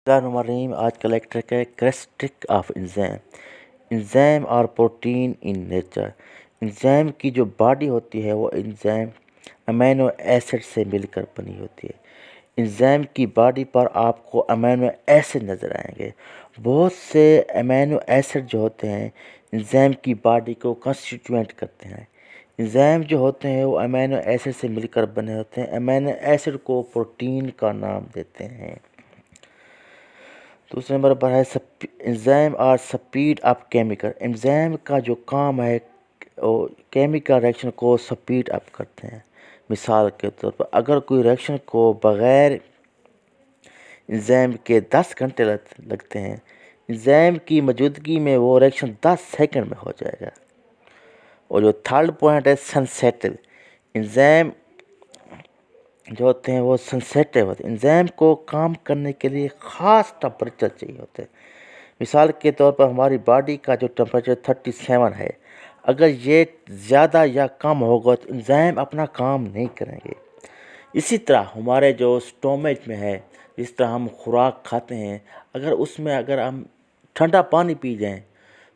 बिस्मिल्लाहिर्रहमानिर्रहीम। आज का लेक्चर है कैरेक्टरिस्टिक ऑफ एंजाइम। एंजाइम और प्रोटीन इन नेचर। एंजाइम की जो बॉडी होती है वो एंजाइम अमीनो एसिड से मिलकर बनी होती है। एंजाइम की बॉडी पर आपको अमीनो एसिड नज़र आएंगे। बहुत से अमीनो एसिड जो होते हैं एंजाइम की बॉडी को कंस्टिट्यूएंट करते हैं। एंजाइम जो होते हैं वो अमीनो एसिड से मिलकर बने होते हैं। अमीनो एसिड को प्रोटीन का नाम देते हैं। दूसरे नंबर पर है एंजाइम और स्पीड ऑफ केमिकल। एंजाइम का जो काम है वो केमिकल रिएक्शन को स्पीड अप करते हैं। मिसाल के तौर पर अगर कोई रिएक्शन को बग़ैर एंजाइम के 10 घंटे लगते हैं, एंजाइम की मौजूदगी में वो रिएक्शन 10 सेकंड में हो जाएगा। और जो थर्ड पॉइंट है सेंसिटिव। एंजाइम जो होते हैं वो सेंसिटिव होते हैं। एंजाइम को काम करने के लिए ख़ास टेम्परेचर चाहिए होते हैं। मिसाल के तौर पर हमारी बॉडी का जो टेम्परेचर 37 है, अगर ये ज़्यादा या कम होगा तो एंजाइम अपना काम नहीं करेंगे। इसी तरह हमारे जो स्टोमच में है, जिस तरह हम खुराक खाते हैं, अगर हम ठंडा पानी पी जाएं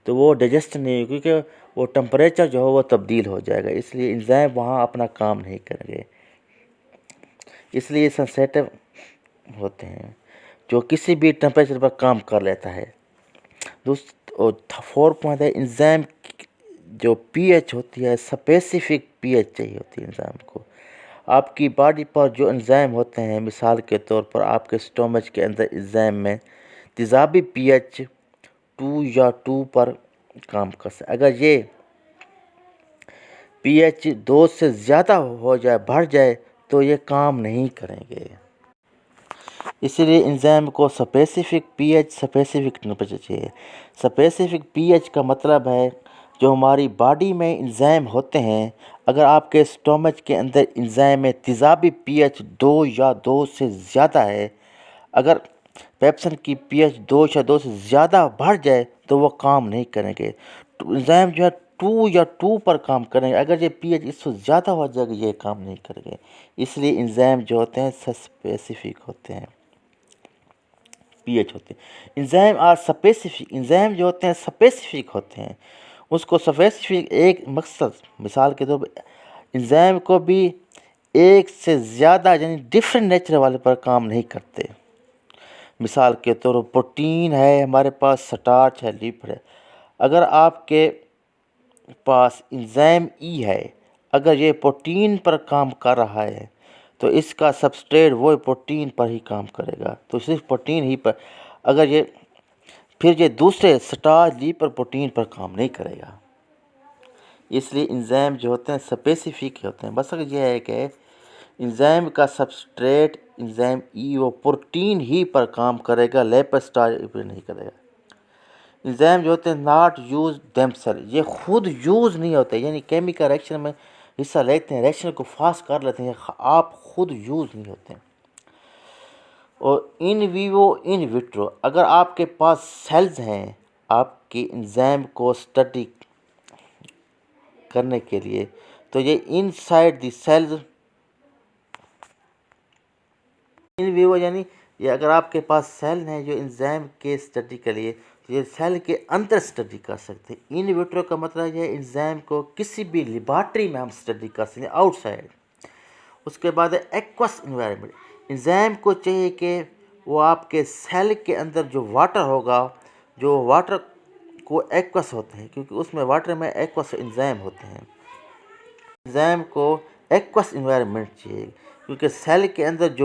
तो वो डाइजेस्ट नहीं होगा, क्योंकि वो टेम्परेचर जो है वो तब्दील हो जाएगा। इसलिए एंजाइम वहाँ अपना काम नहीं करेंगे, इसलिए सेंसिटिव होते हैं जो किसी भी टेम्परेचर पर काम कर लेता है। फोर्थ पॉइंट है एंजाइम जो पीएच होती है, स्पेसिफिक पीएच चाहिए होती है एंजाइम को। आपकी बॉडी पर जो एंजाइम होते हैं, मिसाल के तौर पर आपके स्टोमच के अंदर एंजाइम में तेज़ाबी पीएच 2 या 2 पर काम कर सकते। अगर ये पीएच 2 से ज़्यादा हो जाए, बढ़ जाए, तो ये काम नहीं करेंगे। इसलिए एंजाइम को स्पेसिफिक पीएच, स्पेसिफिक टेम्परेचर चाहिए। स्पेसिफिक पीएच का मतलब है जो हमारी बॉडी में एंजाइम होते हैं, अगर आपके स्टोमच के अंदर एंजाइम में तेज़ाबी पीएच 2 या 2 से ज़्यादा है, अगर पेप्सन की पीएच 2 या 2 से ज़्यादा बढ़ जाए तो वो काम नहीं करेंगे। एंजाइम जो है 2 या 2 पर काम करेंगे। अगर ये पीएच इससे ज़्यादा हो जाएगा ये काम नहीं करेंगे। इसलिए एंजाइम जो होते हैं स्पेसिफिक होते हैं, पीएच होते हैं। एंजाइम और स्पेसिफिक। एंजाइम जो होते हैं स्पेसिफिक होते हैं, उसको स्पेसिफिक एक मकसद, मिसाल के तौर पर एंजाइम को भी एक से ज़्यादा यानी डिफरेंट नेचर वाले पर काम नहीं करते। मिसाल के तौर पर प्रोटीन है, हमारे पास स्टार्च है, लिपिड है। अगर आपके पास एंजाइम ई है, अगर ये प्रोटीन पर काम कर रहा है तो इसका सबस्ट्रेट वो प्रोटीन पर ही काम करेगा, तो सिर्फ प्रोटीन ही पर। अगर ये फिर ये दूसरे स्टार्च लिपिड प्रोटीन पर काम नहीं करेगा। इसलिए एंजाइम जो होते हैं स्पेसिफिक होते हैं। बस अगर यह है कि एंजाइम का सबस्ट्रेट एंजाइम ई वो प्रोटीन ही पर काम करेगा, लिपिड स्टार्च पर नहीं करेगा। एंजाइम जो होते हैं नॉट यूज देमसेल्फ, ये खुद यूज़ नहीं होते, यानी केमिकल रिएक्शन में हिस्सा लेते हैं, रिएक्शन को फास्ट कर लेते हैं, आप खुद यूज़ नहीं होते। और इन विवो इन विट्रो, अगर आपके पास सेल्स हैं आपके एंजाइम को स्टडी करने के लिए, तो ये inside the cells in vivo, यानी ये अगर आपके पास सेल हैं जो एंजाइम के स्टडी के लिए, ये सेल के अंदर स्टडी कर सकते हैं। इन विट्रो का मतलब है एंजाइम को किसी भी लेबॉरेटरी में हम स्टडी कर सकते हैं, आउटसाइड। उसके बाद है एक्वस इन्वायरमेंट। एंजाइम को चाहिए कि वो आपके सेल के अंदर जो वाटर होगा, जो वाटर को एक्वस होते हैं, क्योंकि उसमें वाटर में एक्वस एंजाइम होते हैं। एंजाइम को एक्वस इन्वायरमेंट चाहिए, क्योंकि सेल के अंदर जो